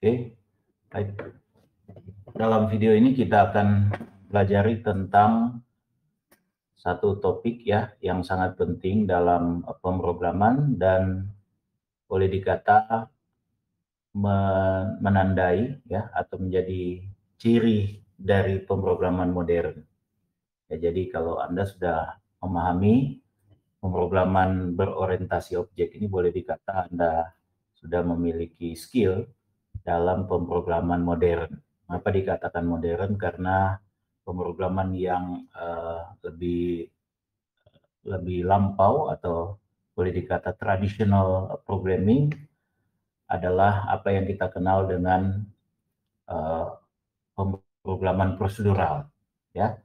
Oke, baik. Dalam video ini kita akan pelajari tentang satu topik ya yang sangat penting dalam pemrograman dan boleh dikata menandai ya atau menjadi ciri dari pemrograman modern. Ya, jadi kalau Anda sudah memahami pemrograman berorientasi objek ini, boleh dikata Anda sudah memiliki skill dalam pemrograman modern. Kenapa dikatakan modern? Karena pemrograman yang lebih lampau atau boleh dikata traditional programming adalah apa yang kita kenal dengan pemrograman prosedural, ya.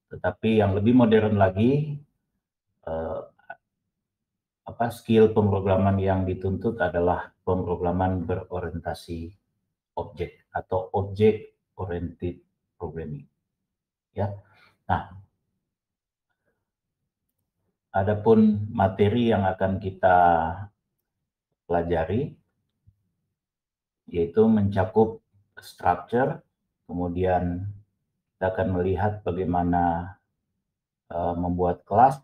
Tetapi yang lebih modern lagi, skill pemrograman yang dituntut adalah pemrograman berorientasi objek atau object oriented programming, ya. Nah, adapun materi yang akan kita pelajari yaitu mencakup structure, kemudian kita akan melihat bagaimana membuat kelas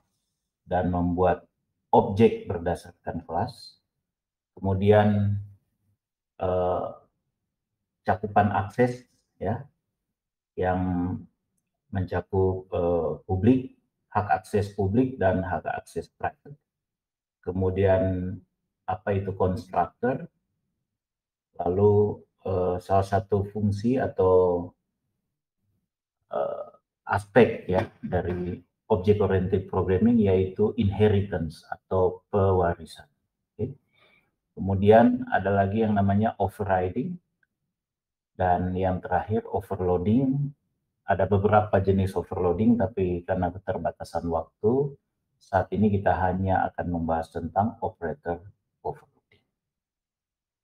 dan membuat objek berdasarkan kelas, kemudian cakupan akses ya yang mencakup publik, hak akses publik dan hak akses private. Kemudian apa itu constructor, lalu salah satu fungsi atau aspek ya dari object oriented programming yaitu inheritance atau pewarisan. Okay. Kemudian ada lagi yang namanya overriding dan yang terakhir overloading. Ada beberapa jenis overloading, tapi karena keterbatasan waktu saat ini kita hanya akan membahas tentang operator overloading.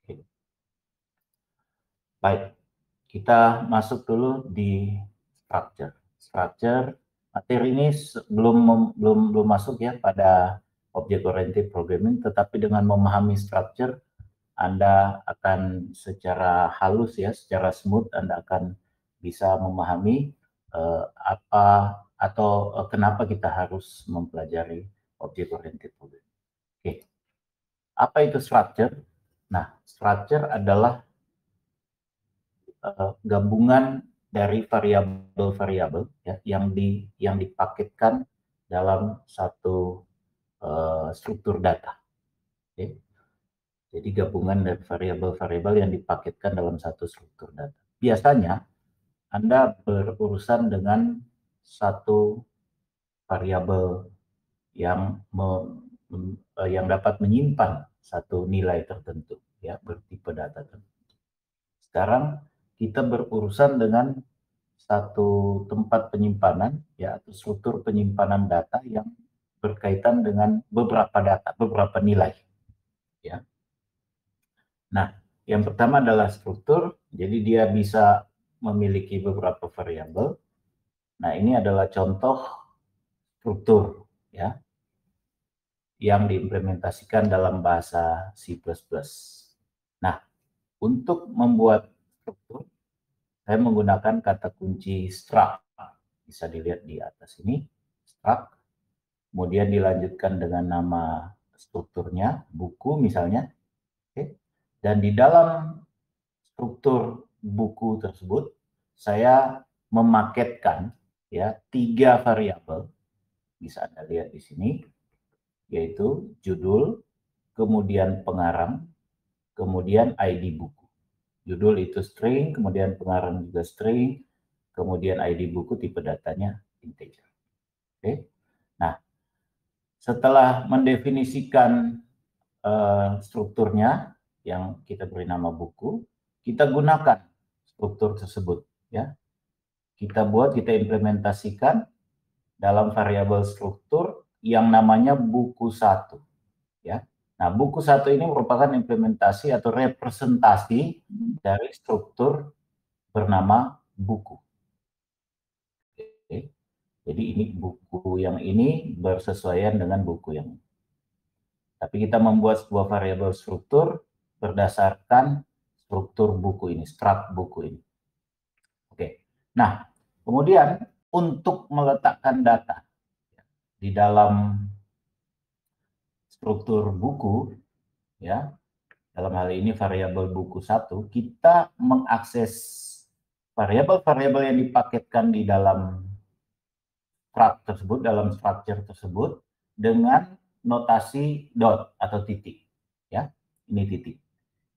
Okay. Baik, kita masuk dulu di structure. Structure materi ini belum masuk ya pada object oriented programming, tetapi dengan memahami structure Anda akan secara halus ya, secara smooth Anda akan bisa memahami apa atau kenapa kita harus mempelajari object oriented programming. Oke. Apa itu structure? Nah, structure adalah gabungan dari variabel-variabel ya, yang dipaketkan dalam satu struktur data. Okay. Jadi gabungan dari variabel-variabel yang dipaketkan dalam satu struktur data. Biasanya Anda berurusan dengan satu variabel yang dapat menyimpan satu nilai tertentu ya, bertipe data tertentu. Sekarang kita berurusan dengan satu tempat penyimpanan ya atau struktur penyimpanan data yang berkaitan dengan beberapa data, beberapa nilai ya. Nah, yang pertama adalah struktur, jadi dia bisa memiliki beberapa variabel. Nah, ini adalah contoh struktur ya yang diimplementasikan dalam bahasa C++. Nah, untuk membuat struktur saya menggunakan kata kunci struct. Bisa dilihat di atas ini, struct. Kemudian dilanjutkan dengan nama strukturnya, buku misalnya. Oke. Dan di dalam struktur buku tersebut, saya memaketkan ya 3 variabel. Bisa Anda lihat di sini, yaitu judul, kemudian pengarang, kemudian ID buku. Judul itu string, kemudian pengarang juga string, kemudian ID buku tipe datanya integer. Oke. Nah, setelah mendefinisikan strukturnya yang kita beri nama buku, kita gunakan struktur tersebut ya. Kita implementasikan dalam variabel struktur yang namanya buku 1 ya. Nah, buku 1 ini merupakan implementasi atau representasi dari struktur bernama buku. Oke. Jadi ini buku yang ini bersesuaian dengan buku yang ini. Tapi kita membuat sebuah variabel struktur berdasarkan struktur buku ini, struct buku ini. Oke. Nah, kemudian untuk meletakkan data di dalam struktur buku, ya, dalam hal ini variabel buku 1, kita mengakses variabel-variabel yang dipaketkan di dalam struct tersebut, dalam structure tersebut, dengan notasi dot atau titik. Ya, ini titik.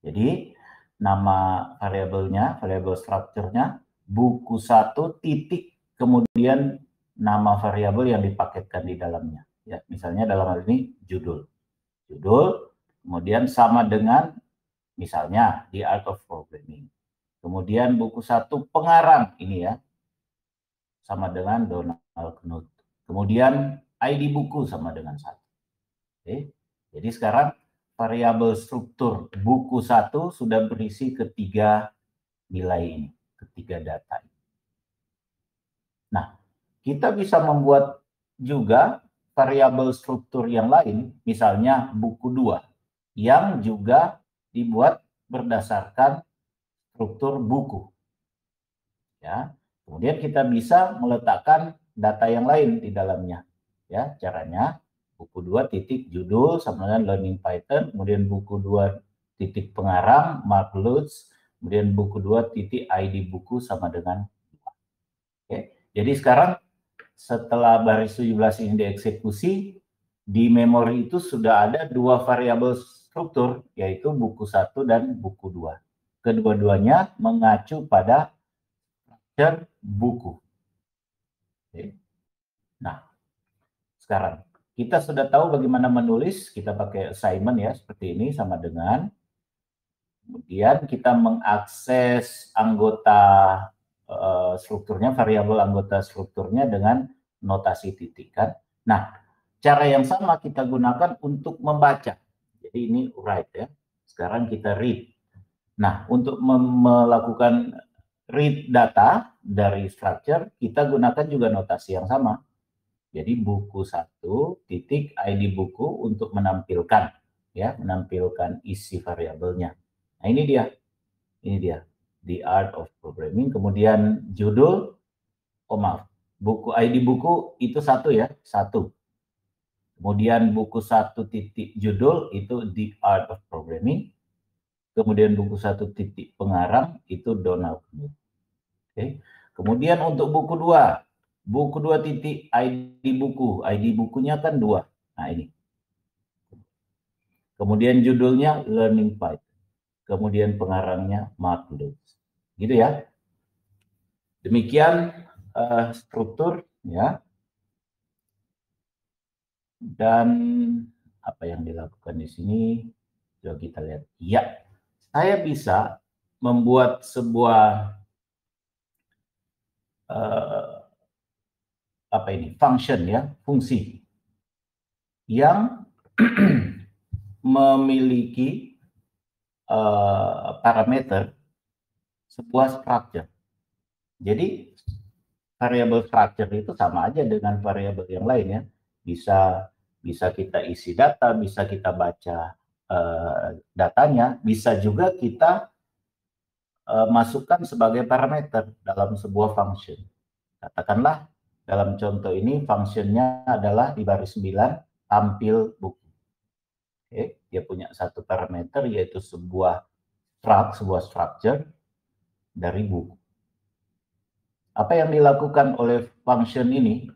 Jadi, nama variabelnya, variabel structure-nya, buku 1 titik, kemudian nama variabel yang dipaketkan di dalamnya. Ya, misalnya dalam hal ini judul. Judul, kemudian sama dengan misalnya The Art of Programming. Kemudian buku 1 pengarang ini ya, sama dengan Donald Knuth. Kemudian ID buku sama dengan 1. Oke. Jadi sekarang variabel struktur buku 1 sudah berisi ketiga nilai ini, ketiga data ini. Nah, kita bisa membuat juga variabel struktur yang lain, misalnya buku 2, yang juga dibuat berdasarkan struktur buku. Ya, kemudian kita bisa meletakkan data yang lain di dalamnya. Ya, caranya buku 2 titik judul sama dengan Learning Python, kemudian buku 2 titik pengarang Mark Lutz, kemudian buku 2 titik ID buku sama dengan 2. Oke, jadi sekarang setelah baris 17 ini dieksekusi, di memori itu sudah ada dua variabel struktur, yaitu buku 1 dan buku 2. Kedua-duanya mengacu pada structure buku. Oke. Nah, sekarang kita sudah tahu bagaimana menulis, kita pakai assignment ya, seperti ini sama dengan, kemudian kita mengakses anggota strukturnya, variabel anggota strukturnya dengan notasi titik kan. Nah, cara yang sama kita gunakan untuk membaca. Jadi ini write ya. Sekarang kita read. Nah, untuk melakukan read data dari structure, kita gunakan juga notasi yang sama. Jadi buku 1 titik ID buku untuk menampilkan ya, menampilkan isi variabelnya. Nah, ini dia. Ini dia. The Art of Programming, kemudian judul, oh maaf, buku ID buku itu 1 ya, 1. Kemudian buku 1 titik judul itu The Art of Programming, kemudian buku 1 titik pengarang itu Donald Knuth. Oke. Kemudian untuk buku 2 titik ID buku, ID bukunya kan 2. Nah ini. Kemudian judulnya Learning Python, kemudian pengarangnya Mark Lutz. Gitu ya. Demikian struktur ya. Dan apa yang dilakukan di sini coba kita lihat. Ya, saya bisa membuat sebuah apa ini? Function ya, fungsi yang memiliki parameter sebuah structure. Jadi variabel structure itu sama aja dengan variabel yang lain ya. Bisa kita isi data, bisa kita baca datanya, bisa juga kita masukkan sebagai parameter dalam sebuah function. Katakanlah dalam contoh ini functionnya adalah di baris 9 tampil buku. Oke, dia punya satu parameter yaitu sebuah structure dari buku. Apa yang dilakukan oleh function ini?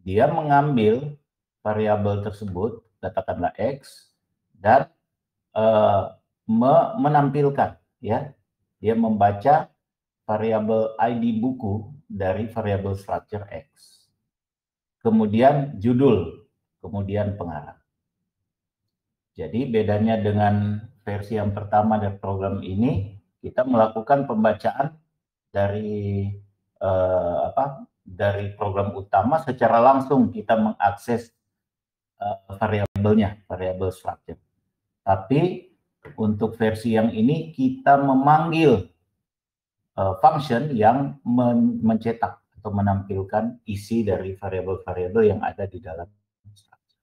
Dia mengambil variabel tersebut, katakanlah X, dan menampilkan, ya, dia membaca variabel ID buku dari variabel structure X. Kemudian judul, kemudian pengarang. Jadi bedanya dengan versi yang pertama dari program ini, kita melakukan pembacaan dari dari program utama secara langsung kita mengakses variabelnya, variabel structure. Tapi untuk versi yang ini kita memanggil function yang mencetak atau menampilkan isi dari variabel-variabel yang ada di dalam structure.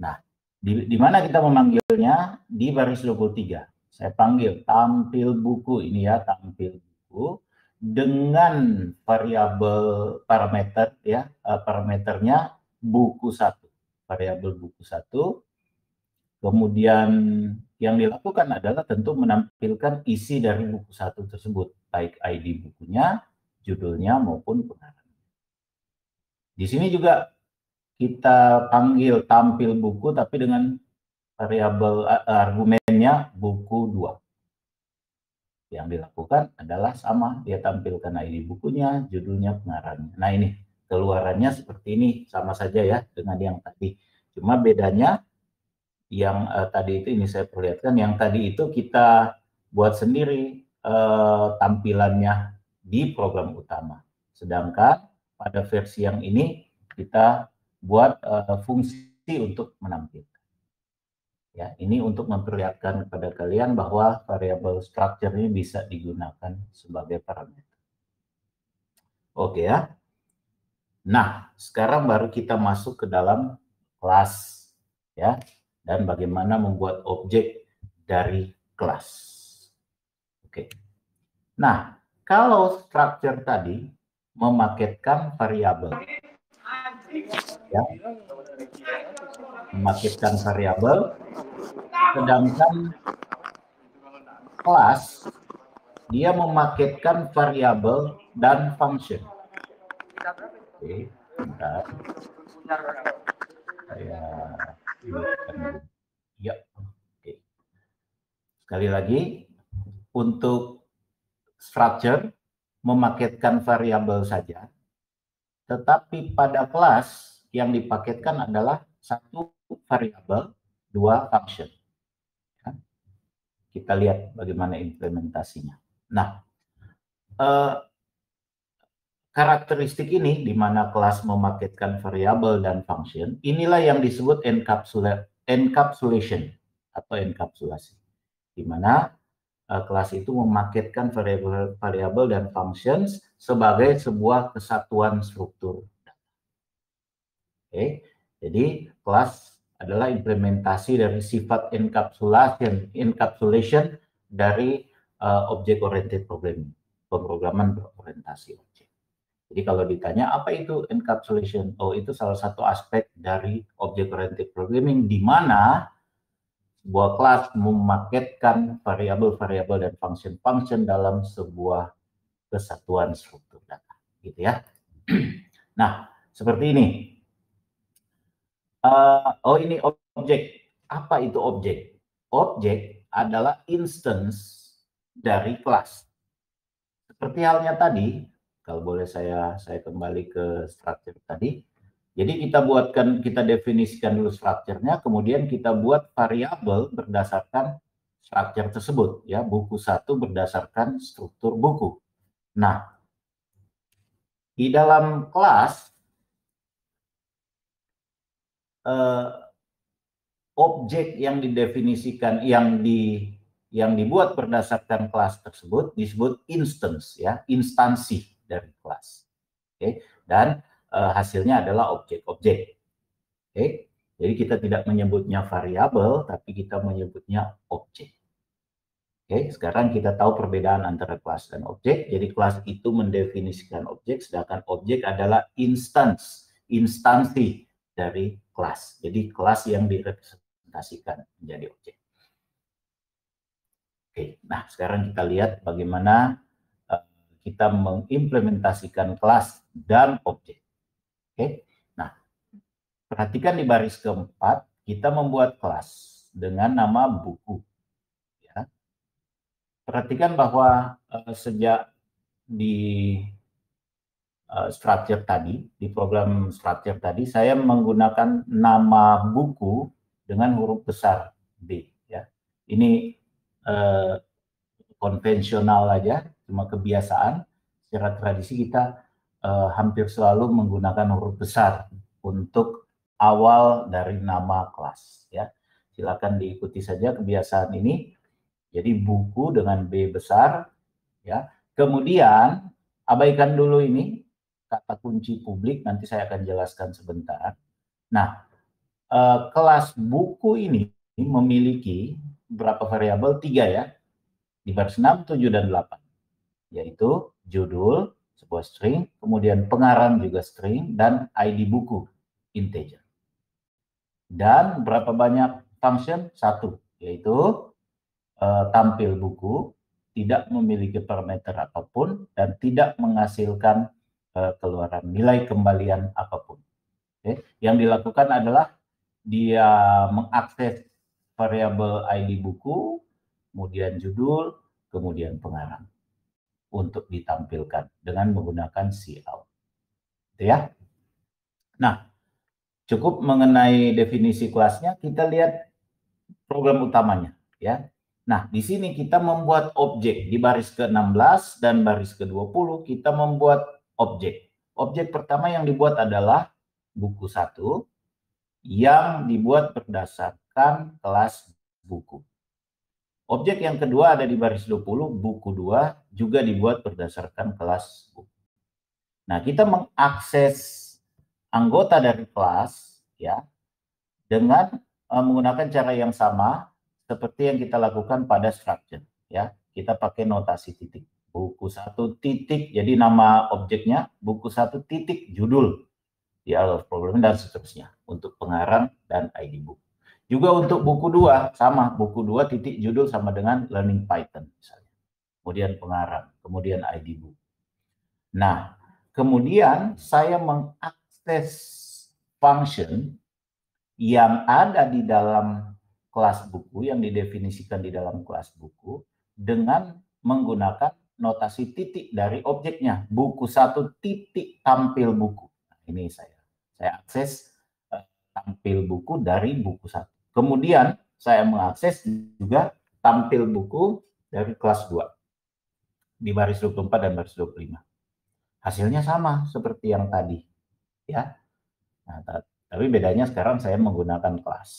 Nah, di mana kita memanggilnya? Di baris 23. Saya panggil tampil buku ini ya, tampil buku dengan variabel parameter ya, parameternya buku 1, variabel buku 1. Kemudian yang dilakukan adalah tentu menampilkan isi dari buku 1 tersebut, baik ID bukunya, judulnya maupun pengarangnya. Di sini juga kita panggil tampil buku tapi dengan variabel argumennya buku 2. Yang dilakukan adalah sama, dia tampilkan ID bukunya, judulnya, pengarangnya. Nah ini, keluarannya seperti ini, sama saja ya dengan yang tadi. Cuma bedanya yang tadi itu, ini saya perlihatkan, yang tadi itu kita buat sendiri tampilannya di program utama. Sedangkan pada versi yang ini kita buat fungsi untuk menampilkan. Ya, ini untuk memperlihatkan kepada kalian bahwa variabel structure ini bisa digunakan sebagai parameter. Oke ya. Nah, sekarang baru kita masuk ke dalam kelas ya, dan bagaimana membuat objek dari kelas. Oke. Nah, kalau structure tadi memaketkan variabel, ya, memaketkan variabel, sedangkan kelas dia memaketkan variabel dan function. Oke, bentar. Saya ya, oke. Sekali lagi, untuk structure memaketkan variabel saja, tetapi pada kelas yang dipaketkan adalah 1 variabel, 2 function. Kita lihat bagaimana implementasinya. Nah, karakteristik ini di mana kelas memaketkan variabel dan function, inilah yang disebut encapsulation atau enkapsulasi. Di mana kelas itu memaketkan variabel dan functions sebagai sebuah kesatuan struktur. Oke, jadi kelas adalah implementasi dari sifat encapsulation dari object oriented programming, pemrograman berorientasi objek. Jadi kalau ditanya apa itu encapsulation, oh itu salah satu aspek dari object oriented programming di mana sebuah kelas memaketkan variabel-variabel dan function-function dalam sebuah kesatuan struktur data, gitu ya. Nah, seperti ini. Oh ini objek. Apa itu objek? Objek adalah instance dari kelas. Seperti halnya tadi, kalau boleh saya kembali ke structure tadi. Jadi kita definisikan dulu strukturnya, kemudian kita buat variabel berdasarkan struktur tersebut, ya, buku 1 berdasarkan struktur buku. Nah, di dalam kelas objek yang didefinisikan yang dibuat berdasarkan kelas tersebut disebut instance, ya, instansi dari kelas. Oke, dan hasilnya adalah objek-objek. Oke, jadi kita tidak menyebutnya variabel, tapi kita menyebutnya objek. Oke, sekarang kita tahu perbedaan antara kelas dan objek. Jadi kelas itu mendefinisikan objek, sedangkan objek adalah instansi dari kelas. Jadi kelas yang direpresentasikan menjadi objek. Oke, nah sekarang kita lihat bagaimana kita mengimplementasikan kelas dan objek. Oke, nah perhatikan di baris keempat, kita membuat kelas dengan nama buku. Ya. Perhatikan bahwa sejak di structure tadi, di program structure tadi, saya menggunakan nama buku dengan huruf besar B. Ya. Ini konvensional aja, cuma kebiasaan. Secara tradisi kita hampir selalu menggunakan huruf besar untuk awal dari nama kelas. Ya, silakan diikuti saja kebiasaan ini. Jadi buku dengan B besar, ya. Kemudian abaikan dulu ini kata kunci publik, nanti saya akan jelaskan sebentar. Nah, kelas buku ini memiliki berapa variabel? 3 ya, di baris 6, 7, dan 8, yaitu judul, sebuah string, kemudian pengarang juga string, dan ID buku, integer. Dan berapa banyak function? 1, yaitu tampil buku, tidak memiliki parameter apapun, dan tidak menghasilkan keluaran nilai kembalian apapun. Yang dilakukan adalah dia mengakses variabel ID buku, kemudian judul, kemudian pengarang untuk ditampilkan dengan menggunakan cout. Gitu ya. Nah, cukup mengenai definisi kelasnya, kita lihat program utamanya ya. Nah, di sini kita membuat objek di baris ke-16 dan baris ke-20 kita membuat objek. Objek pertama yang dibuat adalah buku 1 yang dibuat berdasarkan kelas buku. Objek yang kedua ada di baris 20, buku 2 juga dibuat berdasarkan kelas buku. Nah, kita mengakses anggota dari kelas ya dengan menggunakan cara yang sama seperti yang kita lakukan pada structure ya. Kita pakai notasi titik. Buku 1 titik, jadi nama objeknya buku 1 titik judul di out of problem dan seterusnya untuk pengarang dan ID buku. Juga untuk buku 2 sama, buku 2 titik judul sama dengan learning Python misalnya. Kemudian pengarang, kemudian ID buku. Nah, kemudian saya mengakses function yang ada di dalam kelas buku, yang didefinisikan di dalam kelas buku dengan menggunakan notasi titik dari objeknya, buku 1 titik tampil buku. Nah, ini saya akses tampil buku dari buku 1. Kemudian saya mengakses juga tampil buku dari kelas 2 di baris 24 dan baris 25. Hasilnya sama seperti yang tadi ya. Nah, tapi bedanya sekarang saya menggunakan kelas.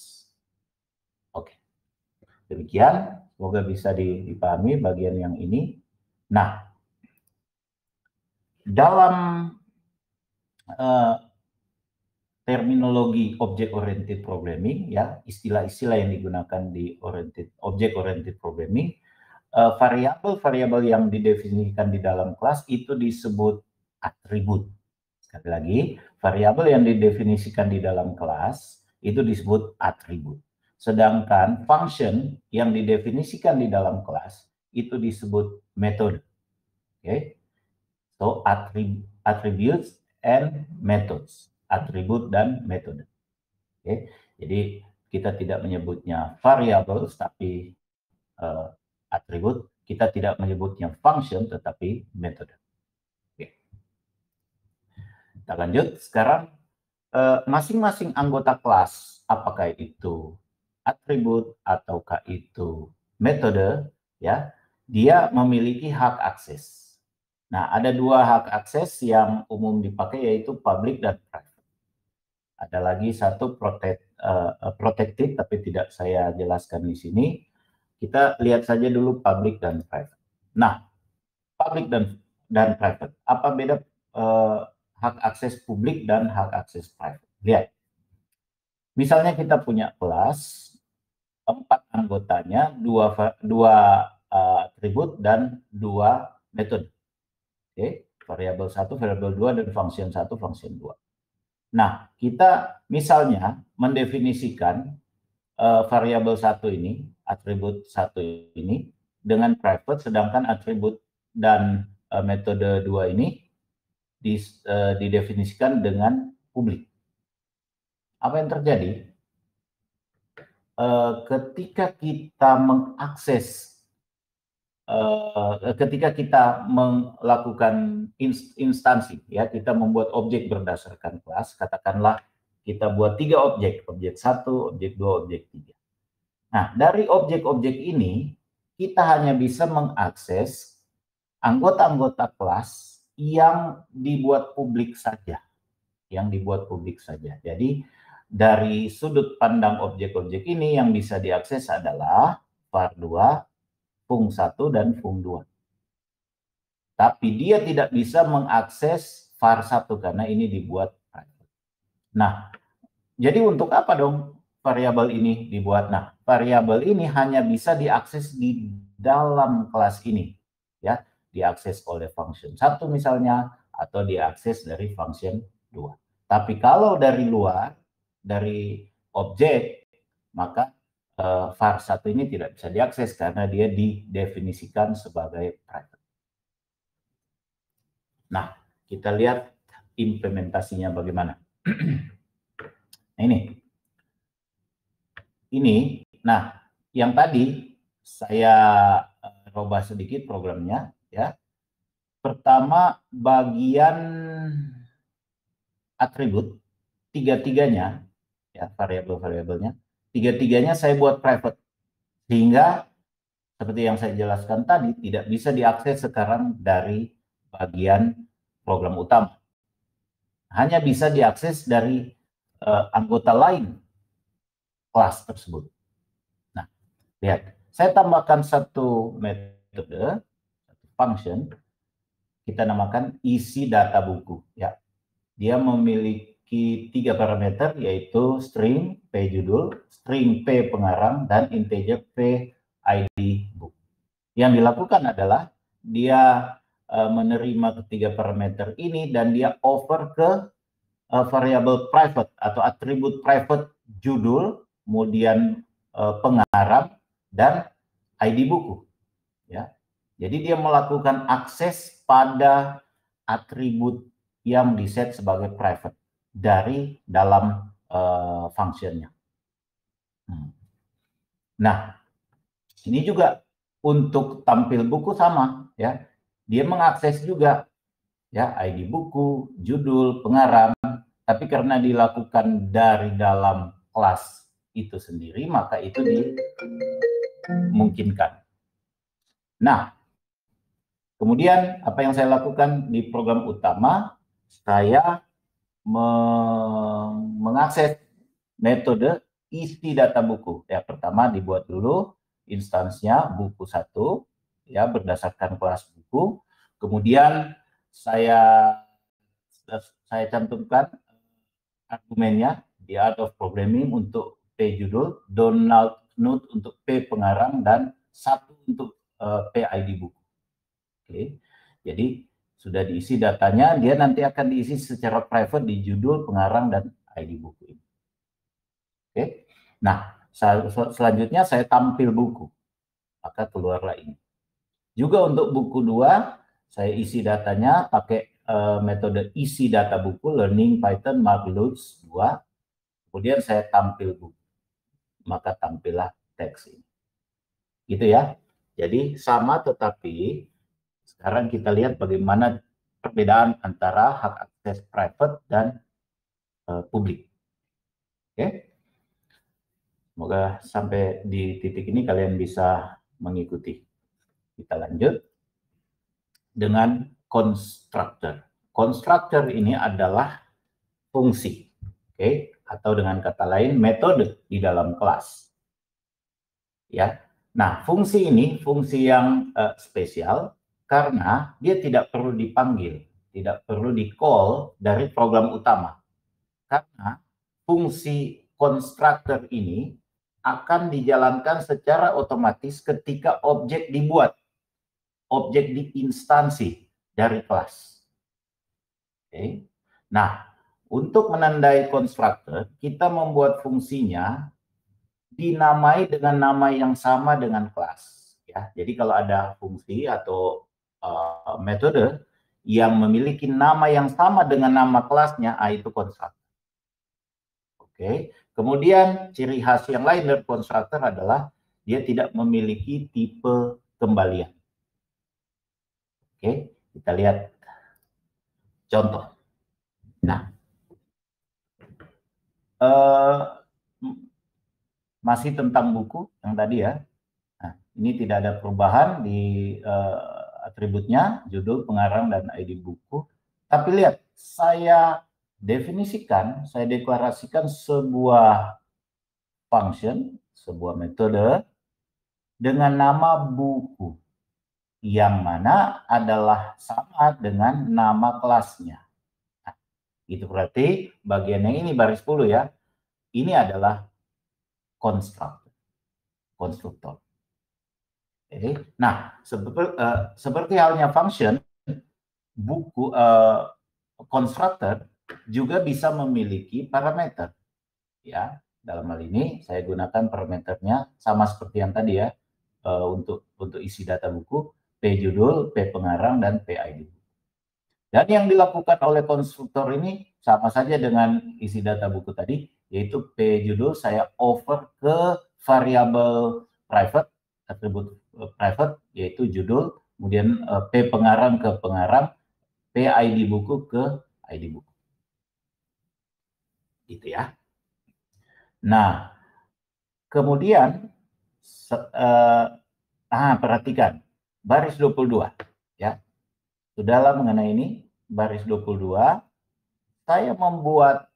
Oke. Demikian, semoga bisa dipahami bagian yang ini. Nah, dalam terminologi object oriented programming ya, istilah-istilah yang digunakan di object oriented programming, variabel-variabel yang didefinisikan di dalam kelas itu disebut atribut. Sekali lagi, variabel yang didefinisikan di dalam kelas itu disebut atribut. Sedangkan function yang didefinisikan di dalam kelas itu disebut metode. Oke. So attributes and methods. Atribut dan metode. Oke. Jadi kita tidak menyebutnya variabel tapi atribut, kita tidak menyebutnya function tetapi metode. Oke. Kita lanjut sekarang. Masing-masing anggota kelas, apakah itu atribut ataukah itu metode, ya, dia memiliki hak akses. Nah, ada 2 hak akses yang umum dipakai yaitu public dan private. Ada lagi satu protected tapi tidak saya jelaskan di sini. Kita lihat saja dulu public dan private. Nah, public dan private. Apa beda hak akses publik dan hak akses private? Lihat. Misalnya kita punya kelas, 4 anggotanya, 2 atribut dan 2 metode. Oke, variabel 1, variabel 2, dan function 1, function 2. Nah, kita misalnya mendefinisikan variabel 1 ini, atribut 1 ini dengan private, sedangkan atribut dan metode 2 ini didefinisikan dengan publik. Apa yang terjadi? Ketika kita mengakses, ketika kita melakukan instansi, ya, kita membuat objek berdasarkan kelas, katakanlah kita buat 3 objek, objek 1, objek 2, objek 3. Nah, dari objek-objek ini, kita hanya bisa mengakses anggota-anggota kelas yang dibuat publik saja. Jadi, dari sudut pandang objek-objek ini yang bisa diakses adalah var2, fung1, dan fung2. Tapi dia tidak bisa mengakses var1 karena ini dibuat private. Nah, jadi untuk apa dong variabel ini dibuat. Nah, variabel ini hanya bisa diakses di dalam kelas ini, ya, diakses oleh function 1 misalnya, atau diakses dari function 2. Tapi kalau dari luar, dari objek, maka var1 ini tidak bisa diakses karena dia didefinisikan sebagai private. Nah, kita lihat implementasinya bagaimana. Nah, ini, nah, yang tadi saya rubah sedikit programnya, ya. Pertama, bagian atribut tiga-tiganya, ya, variabel-variabelnya, tiga-tiganya saya buat private, sehingga seperti yang saya jelaskan tadi tidak bisa diakses sekarang dari bagian program utama, hanya bisa diakses dari anggota lain kelas tersebut. Nah, lihat, saya tambahkan satu metode, satu function, kita namakan isi data buku, ya. Dia memiliki 3 parameter, yaitu string p judul, string p pengarang, dan integer p id buku. Yang dilakukan adalah dia menerima ketiga parameter ini dan dia over ke variabel private atau atribut private judul, kemudian pengarang, dan ID buku, ya. Jadi dia melakukan akses pada atribut yang diset sebagai private dari dalam functionnya. Nah, ini juga untuk tampil buku sama, ya. Dia mengakses juga, ya, ID buku, judul, pengarang, tapi karena dilakukan dari dalam kelas itu sendiri, maka itu dimungkinkan. Nah, kemudian apa yang saya lakukan di program utama, saya mengakses metode isi data buku. Ya, pertama dibuat dulu instansnya buku 1, ya, berdasarkan kelas buku. Kemudian saya cantumkan argumennya di Art of Programming untuk P judul, Donald Knuth untuk P pengarang, dan 1 untuk P ID buku. Oke, jadi sudah diisi datanya, dia nanti akan diisi secara private di judul, pengarang, dan ID buku ini. Oke, nah selanjutnya saya tampil buku, maka keluarlah ini. Juga untuk buku 2, saya isi datanya pakai metode isi data buku, learning Python Marvelous 2, kemudian saya tampil buku, maka tampillah teks ini. Gitu ya. Jadi sama, tetapi sekarang kita lihat bagaimana perbedaan antara hak akses private dan publik. Oke. Semoga sampai di titik ini kalian bisa mengikuti. Kita lanjut dengan constructor. Constructor ini adalah fungsi, oke, atau dengan kata lain metode di dalam kelas. Ya. Nah, fungsi ini fungsi yang spesial karena dia tidak perlu dipanggil, tidak perlu di-call dari program utama. Karena fungsi constructor ini akan dijalankan secara otomatis ketika objek dibuat, objek diinstansi dari kelas. Oke. Nah, untuk menandai constructor, kita membuat fungsinya dinamai dengan nama yang sama dengan kelas. Ya, jadi kalau ada fungsi atau metode yang memiliki nama yang sama dengan nama kelasnya, itu constructor. Oke. Kemudian ciri khas yang lain dari constructor adalah dia tidak memiliki tipe kembalian. Oke, kita lihat contoh. Nah, masih tentang buku yang tadi ya. Nah, ini tidak ada perubahan di atributnya, judul, pengarang, dan ID buku. Tapi lihat, saya definisikan, saya deklarasikan sebuah function, sebuah metode dengan nama buku, yang mana adalah sama dengan nama kelasnya. Nah, itu berarti bagian yang ini baris 10 ya. Ini adalah konstruktor. Oke. Nah, seperti halnya function, buku constructor juga bisa memiliki parameter. Ya, dalam hal ini saya gunakan parameternya sama seperti yang tadi ya, untuk isi data buku, P judul, P pengarang, dan P ID. Dan yang dilakukan oleh konstruktor ini sama saja dengan isi data buku tadi, yaitu P judul saya over ke variabel private, atribut private, yaitu judul, kemudian P pengarang ke pengarang, P ID buku ke ID buku. Gitu ya. Nah, kemudian perhatikan baris 22 ya. Sudahlah mengenai ini, baris 22, saya membuat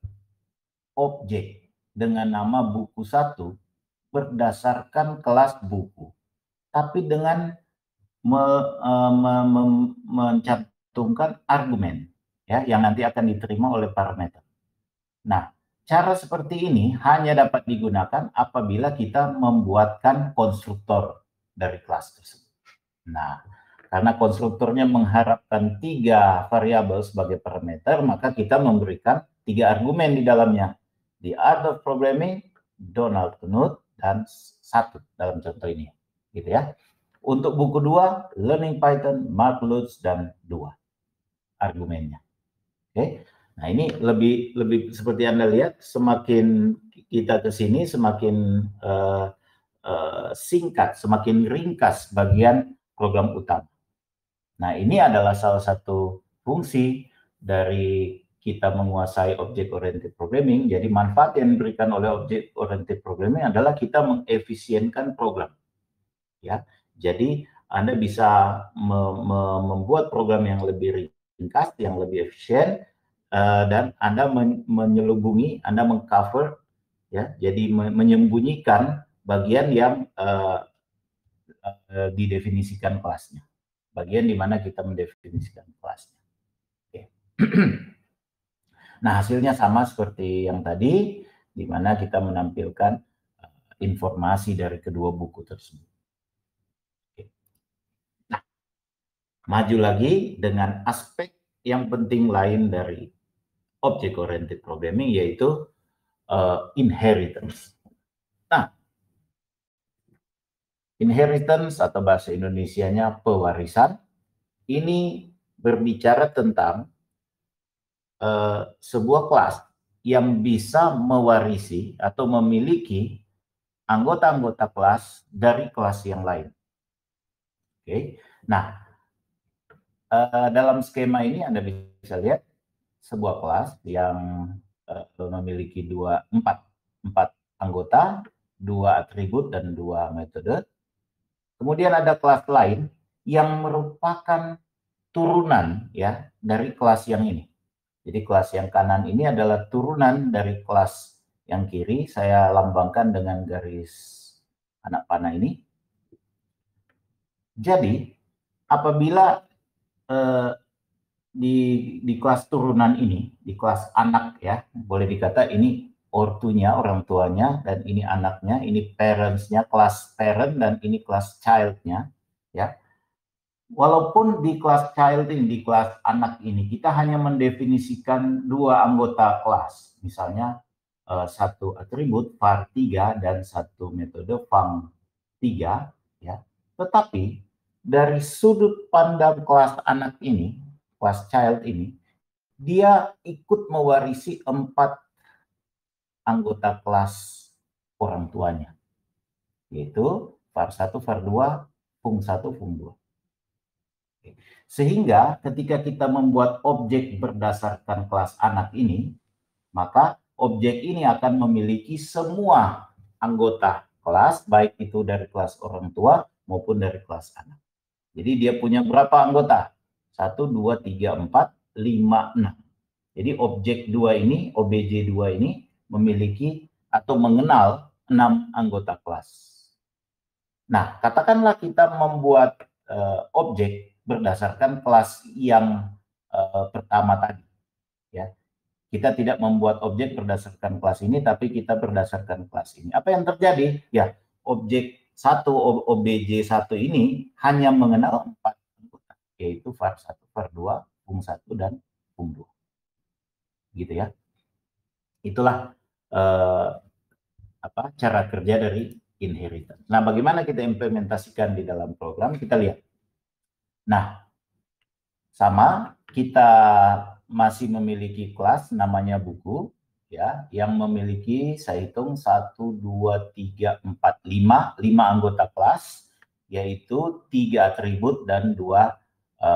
objek dengan nama buku 1 berdasarkan kelas buku, tapi dengan mencantumkan argumen ya yang nanti akan diterima oleh parameter. Nah, cara seperti ini hanya dapat digunakan apabila kita membuatkan konstruktor dari kelas tersebut. Nah, karena konstruktornya mengharapkan 3 variabel sebagai parameter, maka kita memberikan 3 argumen di dalamnya. The Art of Programming, Donald Knuth, dan 1 dalam contoh ini. Gitu ya. Untuk buku 2, Learning Python, Mark Lutz, dan 2 argumennya. Oke. Nah, ini lebih seperti Anda lihat, semakin kita ke sini semakin singkat, semakin ringkas bagian program utama. Nah, ini adalah salah satu fungsi dari kita menguasai object-oriented programming. Jadi manfaat yang diberikan oleh object-oriented programming adalah kita mengefisienkan program. Ya, jadi Anda bisa membuat program yang lebih ringkas, yang lebih efisien, dan Anda menyelubungi, Anda mengcover, ya, jadi menyembunyikan bagian yang didefinisikan kelasnya. Bagian di mana kita mendefinisikan kelasnya. Oke. Nah, hasilnya sama seperti yang tadi, di mana kita menampilkan informasi dari kedua buku tersebut. Oke. Nah, maju lagi dengan aspek yang penting lain dari object-oriented programming, yaitu inheritance. Nah, inheritance atau bahasa Indonesianya pewarisan, ini berbicara tentang sebuah kelas yang bisa mewarisi atau memiliki anggota-anggota kelas dari kelas yang lain. Oke. Nah, dalam skema ini Anda bisa lihat sebuah kelas yang memiliki empat anggota, 2 atribut, dan 2 metode. Kemudian ada kelas lain yang merupakan turunan ya dari kelas yang ini. Jadi kelas yang kanan ini adalah turunan dari kelas yang kiri. Saya lambangkan dengan garis anak panah ini. Jadi apabila di kelas turunan ini, di kelas anak ya, boleh dikata ini ortunya, orang tuanya, dan ini anaknya, ini parentsnya, kelas parent, dan ini kelas childnya ya. Walaupun di kelas child ini, di kelas anak ini, kita hanya mendefinisikan 2 anggota kelas, misalnya 1 atribut var3 dan 1 metode func3 ya. Tetapi dari sudut pandang kelas anak ini, kelas child ini, dia ikut mewarisi 4 anggota kelas orang tuanya, yaitu var1, var2, func1, func2. Sehingga ketika kita membuat objek berdasarkan kelas anak ini, maka objek ini akan memiliki semua anggota kelas, baik itu dari kelas orang tua maupun dari kelas anak. Jadi dia punya berapa anggota? 1, 2, 3, 4, 5, 6. Jadi objek 2 ini, OBJ 2 ini memiliki atau mengenal 6 anggota kelas. Nah, katakanlah kita membuat objek berdasarkan kelas yang pertama tadi, ya. Kita tidak membuat objek berdasarkan kelas ini, tapi kita berdasarkan kelas ini. Apa yang terjadi? Ya, objek 1 obj1 ini hanya mengenal 4 anggota, yaitu var1, var2, fung1, dan fung2. Gitu ya. Itulah cara kerja dari inheritance. Nah, bagaimana kita implementasikan di dalam program? Kita lihat. Nah, sama, kita masih memiliki kelas namanya buku, ya, yang memiliki, saya hitung 1, 2, 3, 4, 5 anggota kelas, yaitu 3 atribut dan 2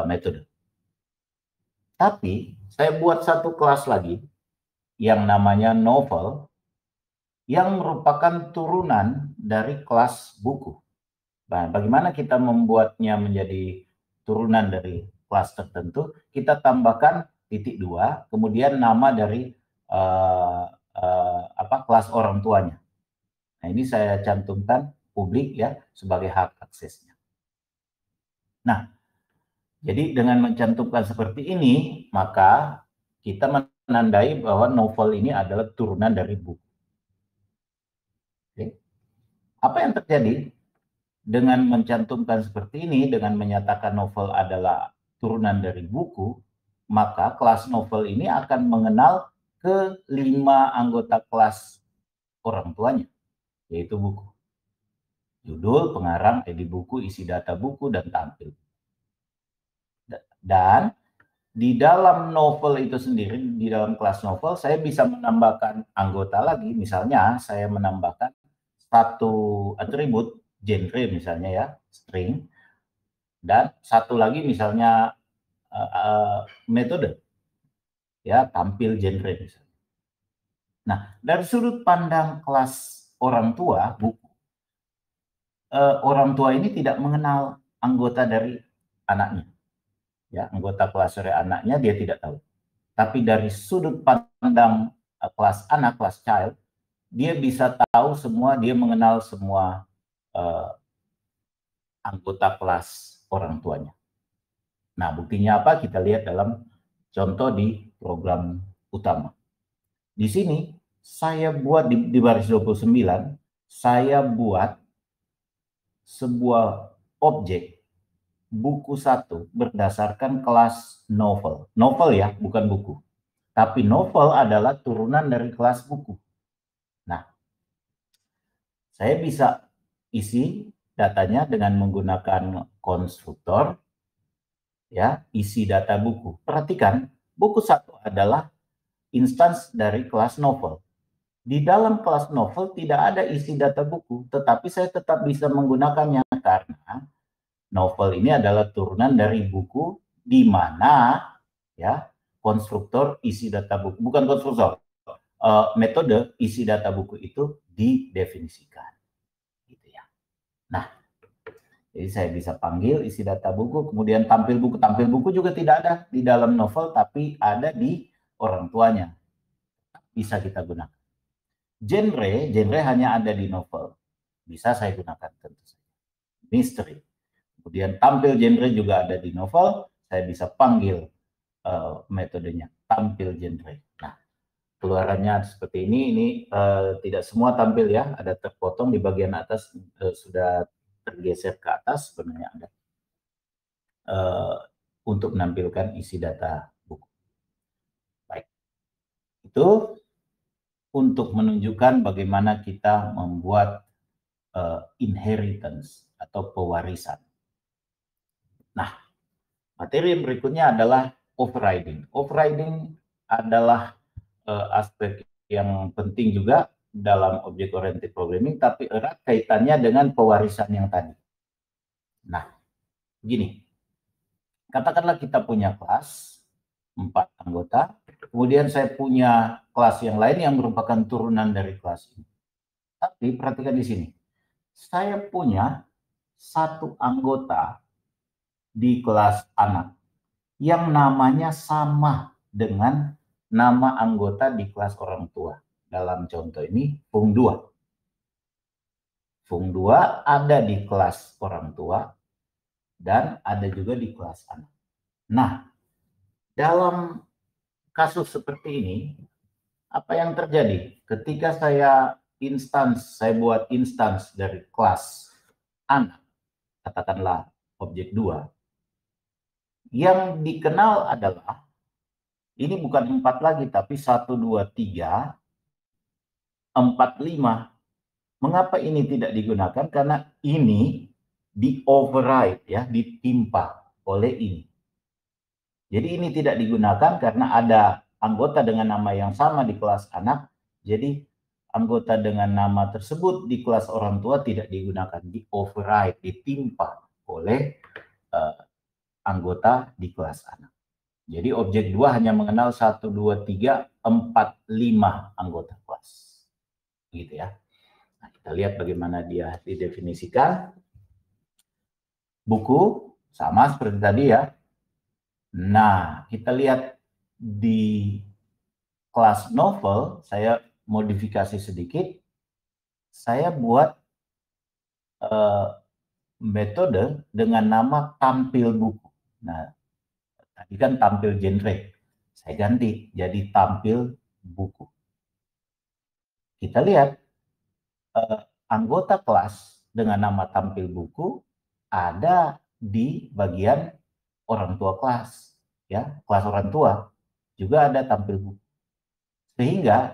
metode. Tapi saya buat satu kelas lagi yang namanya novel, yang merupakan turunan dari kelas buku. Nah, bagaimana kita membuatnya menjadi turunan dari kelas tertentu? Kita tambahkan titik 2, kemudian nama dari kelas orang tuanya. Nah, ini saya cantumkan publik ya sebagai hak aksesnya. Nah, jadi dengan mencantumkan seperti ini, maka kita menandai bahwa novel ini adalah turunan dari buku. Oke. Apa yang terjadi? Dengan mencantumkan seperti ini, dengan menyatakan novel adalah turunan dari buku, maka kelas novel ini akan mengenal ke 5 anggota kelas orang tuanya, yaitu buku. Judul, pengarang, ID buku, isi data buku, dan tampil. Dan di dalam novel itu sendiri, di dalam kelas novel, saya bisa menambahkan anggota lagi. Misalnya, saya menambahkan satu atribut, genre misalnya ya, string, dan satu lagi misalnya metode, ya, tampil genre misalnya. Nah, dari sudut pandang kelas orang tua, buku, orang tua ini tidak mengenal anggota dari anaknya, ya, anggota kelas dari anaknya dia tidak tahu. Tapi dari sudut pandang kelas anak, kelas child, dia bisa tahu semua, dia mengenal semua anggota kelas orang tuanya. Nah, buktinya apa? Kita lihat dalam contoh di program utama. Di sini saya buat di baris 29, saya buat sebuah objek buku 1 berdasarkan kelas novel. Novel ya, bukan buku. Tapi novel adalah turunan dari kelas buku. Nah, saya bisa isi datanya dengan menggunakan konstruktor, ya, isi data buku. Perhatikan, buku 1 adalah instans dari kelas novel. Di dalam kelas novel tidak ada isi data buku, tetapi saya tetap bisa menggunakannya karena novel ini adalah turunan dari buku, di mana ya konstruktor isi data buku, bukan konstruktor, metode isi data buku itu didefinisikan, gitu ya. Nah, jadi saya bisa panggil isi data buku, kemudian tampil buku. Tampil buku juga tidak ada di dalam novel, tapi ada di orang tuanya. Bisa kita gunakan. Genre hanya ada di novel. Bisa saya gunakan tentu saja. Misteri. Kemudian tampil genre juga ada di novel. Saya bisa panggil metodenya tampil genre. Nah, keluarannya seperti ini. Ini tidak semua tampil ya. Ada terpotong di bagian atas sudah tergeser ke atas. Sebenarnya ada untuk menampilkan isi data buku. Baik. Itu untuk menunjukkan bagaimana kita membuat inheritance atau pewarisan. Nah, materi yang berikutnya adalah overriding. Overriding adalah aspek yang penting juga dalam object oriented programming, tapi erat kaitannya dengan pewarisan yang tadi. Nah, begini. Katakanlah kita punya kelas 4 anggota, kemudian saya punya kelas yang lain yang merupakan turunan dari kelas ini. Tapi perhatikan di sini, saya punya satu anggota di kelas anak yang namanya sama dengan nama anggota di kelas orang tua. Dalam contoh ini, fung2. Fung2 ada di kelas orang tua dan ada juga di kelas anak. Nah, dalam kasus seperti ini, apa yang terjadi? Ketika saya buat instance dari kelas anak, katakanlah objek 2, yang dikenal adalah, ini bukan 4 lagi, tapi 1, 2, 3, 4, 5. Mengapa ini tidak digunakan? Karena ini di-override, ya, ditimpa oleh ini. Jadi ini tidak digunakan karena ada anggota dengan nama yang sama di kelas anak, jadi anggota dengan nama tersebut di kelas orang tua tidak digunakan, di-override, ditimpa oleh anggota di kelas anak. Jadi objek 2 hanya mengenal 1, 2, 3, 4, 5 anggota kelas. Gitu ya. Nah, kita lihat bagaimana dia didefinisikan. Buku, sama seperti tadi ya. Nah, kita lihat di kelas novel, saya modifikasi sedikit. Saya buat metode dengan nama tampil buku. Nah, tadi kan tampil genre. Saya ganti jadi tampil buku. Kita lihat anggota kelas dengan nama tampil buku ada di bagian orang tua kelas, ya, kelas orang tua juga ada tampil buku. Sehingga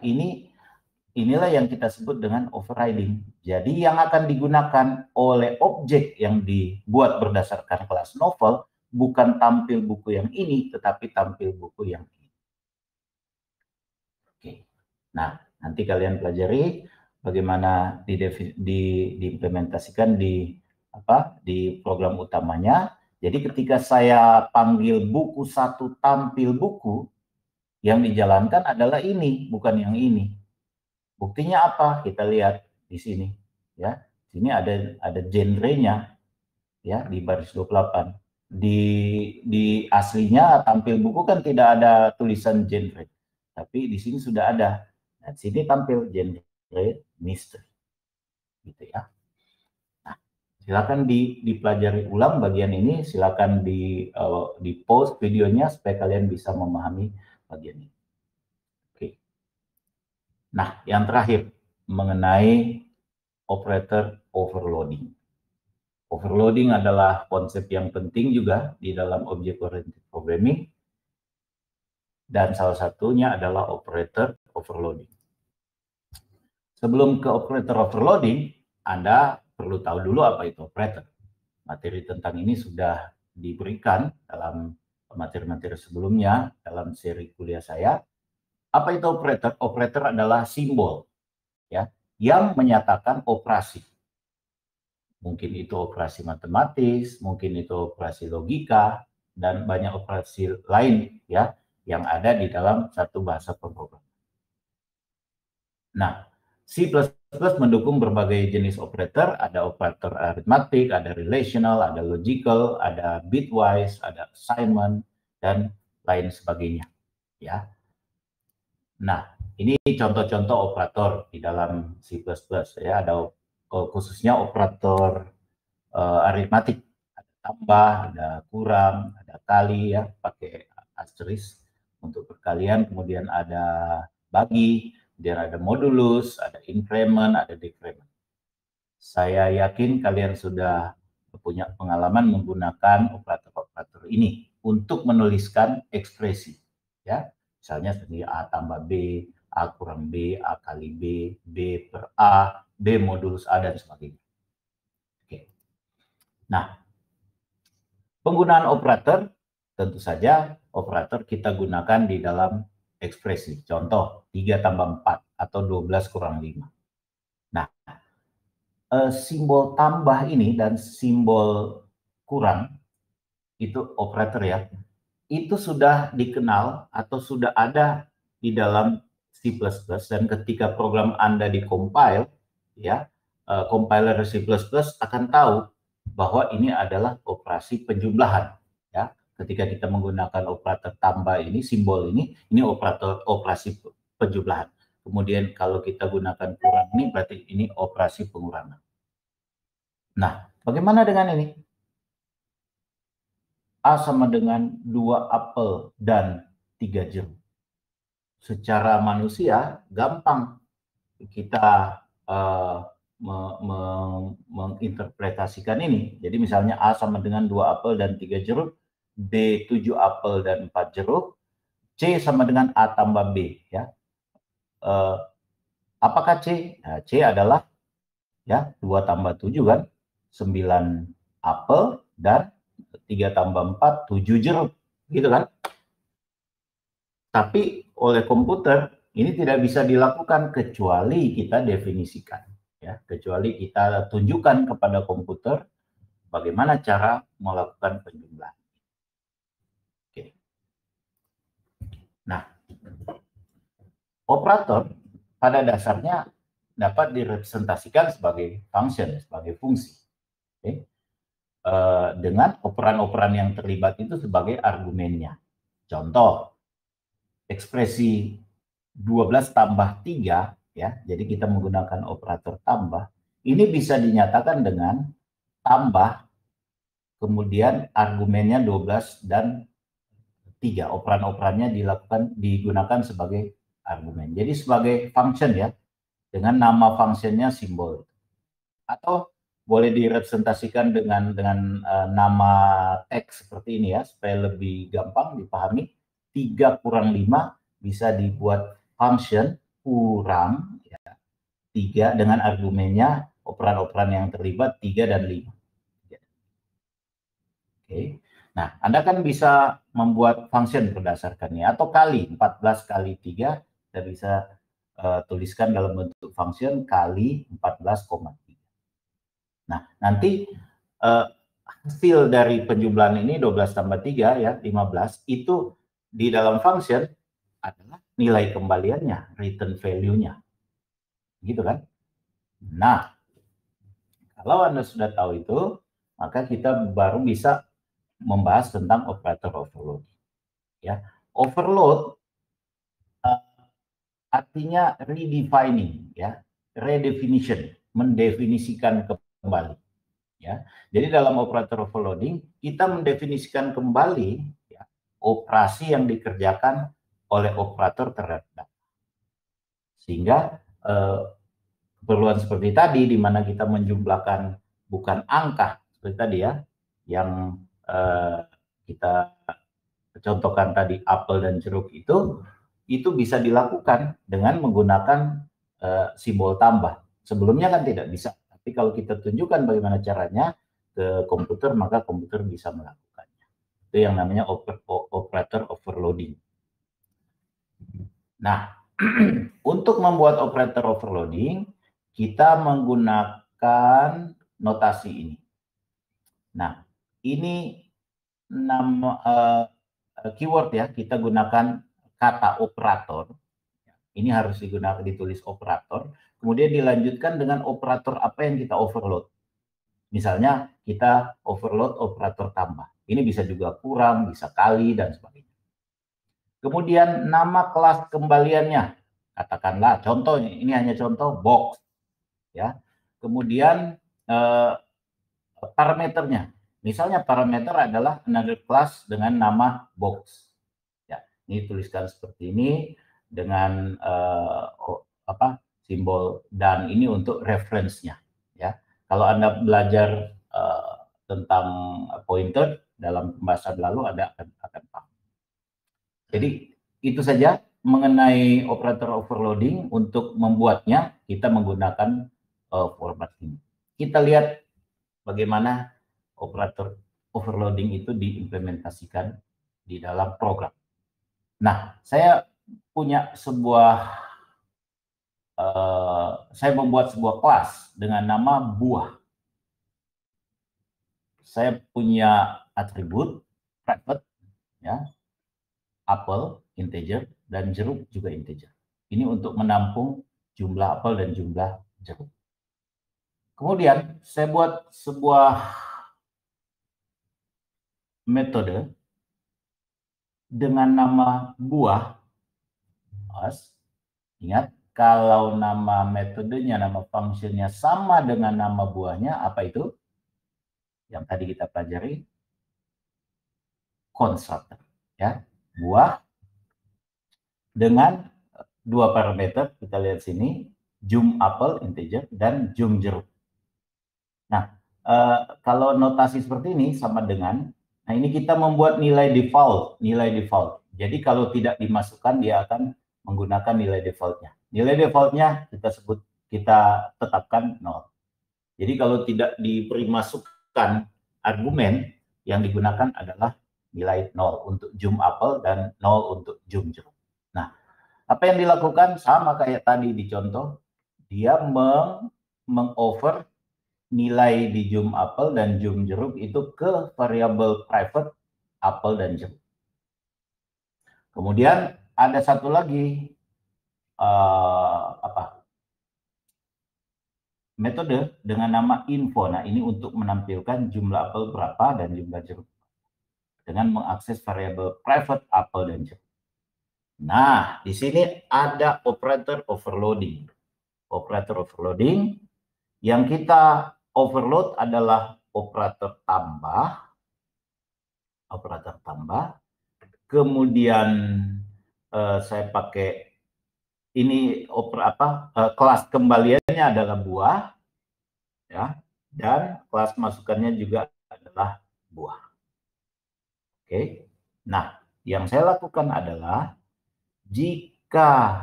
inilah yang kita sebut dengan overriding. Jadi yang akan digunakan oleh objek yang dibuat berdasarkan kelas novel bukan tampil buku yang ini, tetapi tampil buku yang ini. Oke. Nah, nanti kalian pelajari bagaimana diimplementasikan di program utamanya. Jadi ketika saya panggil buku 1 tampil buku, yang dijalankan adalah ini, bukan yang ini. Buktinya apa? Kita lihat di sini, ya. Sini ada genrenya, ya, di baris 28. Di aslinya tampil buku kan tidak ada tulisan genre, tapi di sini sudah ada. Nah, sini tampil genre misteri, gitu ya. Nah, silakan dipelajari ulang bagian ini, silakan di pause videonya supaya kalian bisa memahami bagian ini. Oke. Nah, yang terakhir mengenai operator overloading. Overloading adalah konsep yang penting juga di dalam object oriented programming, dan salah satunya adalah operator overloading. Sebelum ke operator overloading, Anda perlu tahu dulu apa itu operator. Materi tentang ini sudah diberikan dalam materi-materi sebelumnya dalam seri kuliah saya. Apa itu operator? Operator adalah simbol, ya, yang menyatakan operasi. Mungkin itu operasi matematis, mungkin itu operasi logika, dan banyak operasi lain, ya, yang ada di dalam satu bahasa pemrograman. Nah, C++ mendukung berbagai jenis operator, ada operator aritmatik, ada relational, ada logical, ada bitwise, ada assignment, dan lain sebagainya, ya. Nah, ini contoh-contoh operator di dalam C++, ya. Ada khususnya operator aritmatik, ada tambah, ada kurang, ada kali, ya, pakai asterisk untuk perkalian, kemudian ada bagi, kemudian ada modulus, ada increment, ada decrement. Saya yakin kalian sudah punya pengalaman menggunakan operator-operator ini untuk menuliskan ekspresi, ya. Misalnya seperti A tambah B, A kurang B, A kali B, B per A, B modulus A, dan sebagainya. Oke. Nah, penggunaan operator, tentu saja operator kita gunakan di dalam ekspresi. Contoh, 3 tambah 4 atau 12 kurang 5. Nah, simbol tambah ini dan simbol kurang, itu operator, ya, itu sudah dikenal atau sudah ada di dalam C++, dan ketika program Anda dikompil, ya, compiler C++ akan tahu bahwa ini adalah operasi penjumlahan, ya. Ketika kita menggunakan operator tambah ini, simbol ini operasi penjumlahan. Kemudian kalau kita gunakan kurang ini, berarti ini operasi pengurangan. Nah, bagaimana dengan ini? A sama dengan 2 apel dan 3 jeruk. secara manusia gampang kita menginterpretasikan ini. Jadi misalnya A sama dengan 2 apel dan 3 jeruk, B 7 apel dan 4 jeruk, C sama dengan A tambah B. Ya. Apakah C? Nah, C adalah ya 2 tambah 7 kan, 9 apel dan 3 tambah 4, 7 jeruk. Gitu kan? Tapi oleh komputer ini tidak bisa dilakukan kecuali kita definisikan. Ya, kecuali kita tunjukkan kepada komputer bagaimana cara melakukan penjumlahan. Oke. Nah, operator pada dasarnya dapat direpresentasikan sebagai function, sebagai fungsi. Oke. Dengan operan-operan yang terlibat itu sebagai argumennya. Contoh, ekspresi 12 tambah 3, ya, jadi kita menggunakan operator tambah, ini bisa dinyatakan dengan tambah, kemudian argumennya 12 dan 3, operan-operannya digunakan sebagai argumen. Jadi sebagai function ya, dengan nama functionnya simbol. Atau boleh direpresentasikan dengan nama teks seperti ini ya, supaya lebih gampang dipahami. 3 kurang 5 bisa dibuat function kurang ya, 3 dengan argumennya operan-operan yang terlibat 3 dan 5. Oke. Nah, Anda kan bisa membuat function berdasarkannya atau kali 14 kali 3 kita bisa tuliskan dalam bentuk function kali 14,3. Nah, nanti hasil dari penjumlahan ini 12 tambah 3 ya 15 itu di dalam function adalah nilai kembaliannya, return value-nya. Gitu kan? Nah, kalau Anda sudah tahu itu, maka kita baru bisa membahas tentang operator overload. Ya, overload artinya redefining, ya, redefinition, mendefinisikan kembali. Ya, jadi dalam operator overloading kita mendefinisikan kembali ya, operasi yang dikerjakan oleh operator terhadap data. Sehingga keperluan seperti tadi, di mana kita menjumlahkan bukan angka seperti tadi ya, yang kita contohkan tadi apel dan jeruk itu bisa dilakukan dengan menggunakan simbol tambah. Sebelumnya kan tidak bisa, tapi kalau kita tunjukkan bagaimana caranya ke komputer, maka komputer bisa melakukannya. Itu yang namanya operator overloading. Nah, untuk membuat operator overloading, kita menggunakan notasi ini. Nah, ini nama keyword ya, kita gunakan kata operator. Ini harus ditulis operator, kemudian dilanjutkan dengan operator apa yang kita overload. Misalnya kita overload operator tambah. Ini bisa juga kurang, bisa kali, dan sebagainya. Kemudian nama kelas kembaliannya, katakanlah contoh, ini hanya contoh box. Ya. Kemudian parameternya, misalnya parameter adalah another class dengan nama box. Ya, ini tuliskan seperti ini dengan simbol dan ini untuk reference-nya. Ya, kalau Anda belajar tentang pointer dalam pembahasan lalu, Anda akan paham. Jadi itu saja mengenai operator overloading. Untuk membuatnya kita menggunakan format ini. Kita lihat bagaimana operator overloading itu diimplementasikan di dalam program. Nah, saya membuat sebuah kelas dengan nama buah. Saya punya atribut private, ya, apel integer dan jeruk juga integer. Ini untuk menampung jumlah apel dan jumlah jeruk. Kemudian saya buat sebuah metode dengan nama buah. Ingat, kalau nama metodenya, nama fungsinya sama dengan nama buahnya, apa itu? Yang tadi kita pelajari, constructor. Ya, buah dengan dua parameter, kita lihat sini, jum apel integer dan jum jeruk. Nah, kalau notasi seperti ini sama dengan, nah ini kita membuat nilai default. Jadi kalau tidak dimasukkan, dia akan menggunakan nilai defaultnya. Nilai defaultnya kita tetapkan 0. Jadi kalau tidak diberi masukan argumen, yang digunakan adalah nilai 0 untuk jum apel dan 0 untuk jum jeruk. Nah, apa yang dilakukan sama kayak tadi di contoh, dia mengover nilai di jum apel dan jum jeruk itu ke variabel private apel dan jeruk. Kemudian ada satu lagi metode dengan nama info. Nah, ini untuk menampilkan jumlah apel berapa dan jumlah jeruk dengan mengakses variabel private apel dan jeruk. Nah, di sini ada operator overloading. Operator overloading yang kita overload adalah operator tambah. Kemudian saya pakai ini kelas kembaliannya adalah buah, ya, dan kelas masukannya juga adalah buah. Oke. Nah, yang saya lakukan adalah jika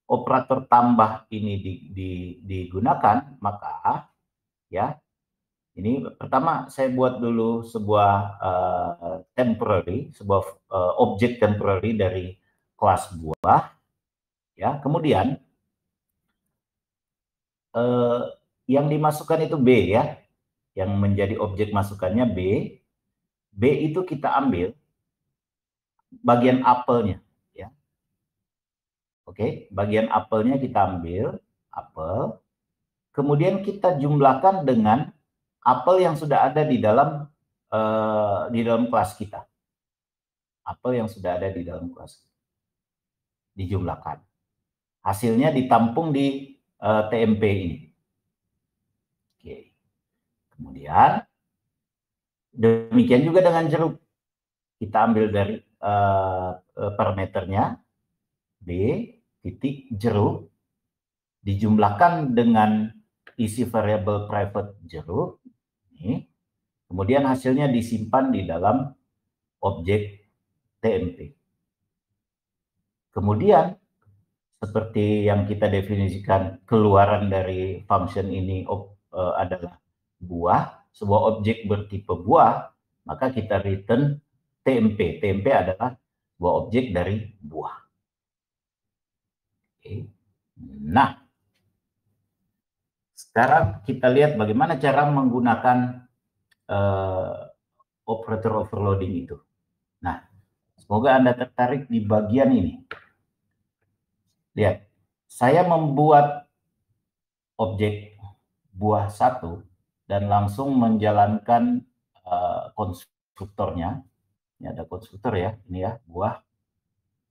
operator tambah ini digunakan, maka ya, ini pertama saya buat dulu sebuah objek temporary dari kelas buah, ya. Kemudian yang dimasukkan itu B, ya, yang menjadi objek masukannya B. B itu kita ambil bagian apelnya, ya. Oke, bagian apelnya kita ambil apel, kemudian kita jumlahkan dengan apel yang sudah ada di dalam kelas kita. Apel yang sudah ada di dalam kelas dijumlahkan. Hasilnya ditampung di TMP ini. Oke. Kemudian demikian juga dengan jeruk. Kita ambil dari parameternya B titik jeruk dijumlahkan dengan isi variabel private jeruk ini. Kemudian hasilnya disimpan di dalam objek TMP. Kemudian seperti yang kita definisikan, keluaran dari function ini adalah buah, sebuah objek bertipe buah, maka kita return TMP. TMP adalah sebuah objek dari buah. Oke. Nah, sekarang kita lihat bagaimana cara menggunakan operator overloading itu. Nah, semoga Anda tertarik di bagian ini. Lihat, saya membuat objek buah 1 dan langsung menjalankan konstruktornya. Ini ada konstruktor, ya, ini ya, buah.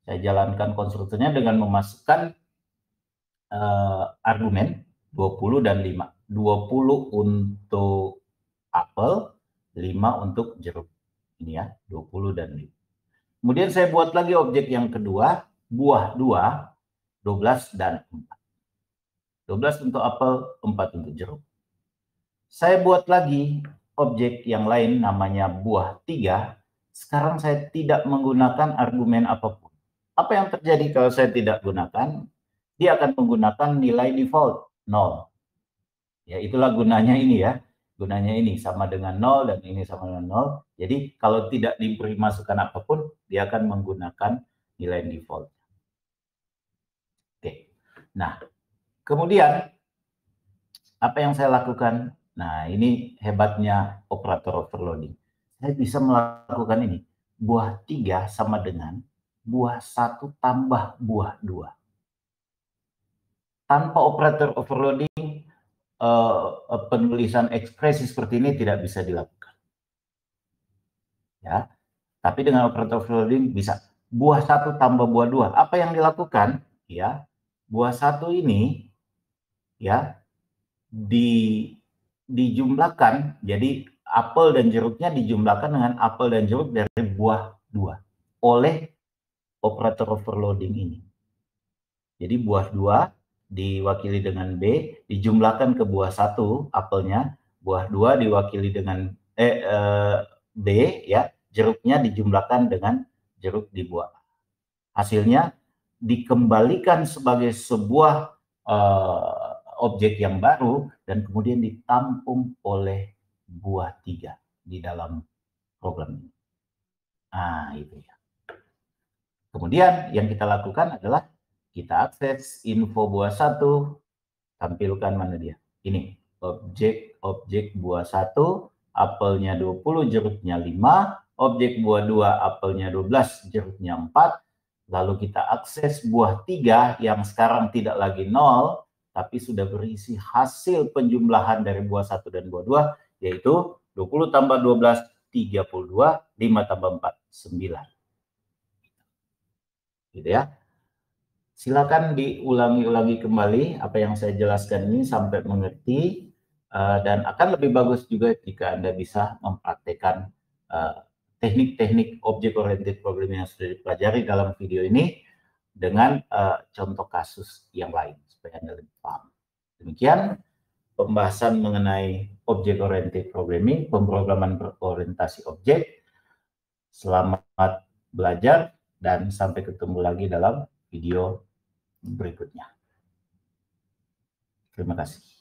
Saya jalankan konstruktornya dengan memasukkan argumen 20 dan 5. 20 untuk apel, 5 untuk jeruk. Ini ya, 20 dan 5. Kemudian saya buat lagi objek yang kedua, buah 2, 12 dan 4. 12 untuk apel, 4 untuk jeruk. Saya buat lagi objek yang lain namanya buah 3. Sekarang saya tidak menggunakan argumen apapun. Apa yang terjadi kalau saya tidak gunakan? Dia akan menggunakan nilai default 0. Ya, itulah gunanya ini, ya. Gunanya ini sama dengan 0 dan ini sama dengan 0. Jadi kalau tidak diberi masukan apapun, dia akan menggunakan nilai default. Oke. Nah, kemudian apa yang saya lakukan? Nah, ini hebatnya operator overloading. Saya bisa melakukan ini. Buah 3 sama dengan buah 1 tambah buah 2. Tanpa operator overloading, penulisan ekspresi seperti ini tidak bisa dilakukan. Ya, tapi dengan operator overloading bisa. Buah 1 tambah buah 2. Apa yang dilakukan? Ya, buah 1 ini, ya, dijumlahkan, jadi apel dan jeruknya dijumlahkan dengan apel dan jeruk dari buah 2 oleh operator overloading ini. Jadi buah 2 diwakili dengan B, dijumlahkan ke buah 1 apelnya, buah 2 diwakili dengan B ya, jeruknya dijumlahkan dengan jeruk di buah. Hasilnya dikembalikan sebagai sebuah objek yang baru dan kemudian ditampung oleh buah 3 di dalam program ini. Nah, itu ya. Kemudian yang kita lakukan adalah kita akses info buah 1, tampilkan mana dia. Ini objek buah 1, apelnya 20, jeruknya 5, objek buah 2, apelnya 12, jeruknya 4. Lalu kita akses buah 3 yang sekarang tidak lagi 0, tapi sudah berisi hasil penjumlahan dari buah 1 dan buah 2, yaitu 20 tambah 12, 32, 5 tambah 4, 9. Gitu ya. Silakan diulangi kembali apa yang saya jelaskan ini sampai mengerti, dan akan lebih bagus juga jika Anda bisa mempraktekkan teknik-teknik object oriented programming yang sudah dipelajari dalam video ini dengan contoh kasus yang lain supaya Anda lebih paham. Demikian pembahasan mengenai object oriented programming, pemrograman berorientasi objek. Selamat belajar dan sampai ketemu lagi dalam video berikutnya. Terima kasih.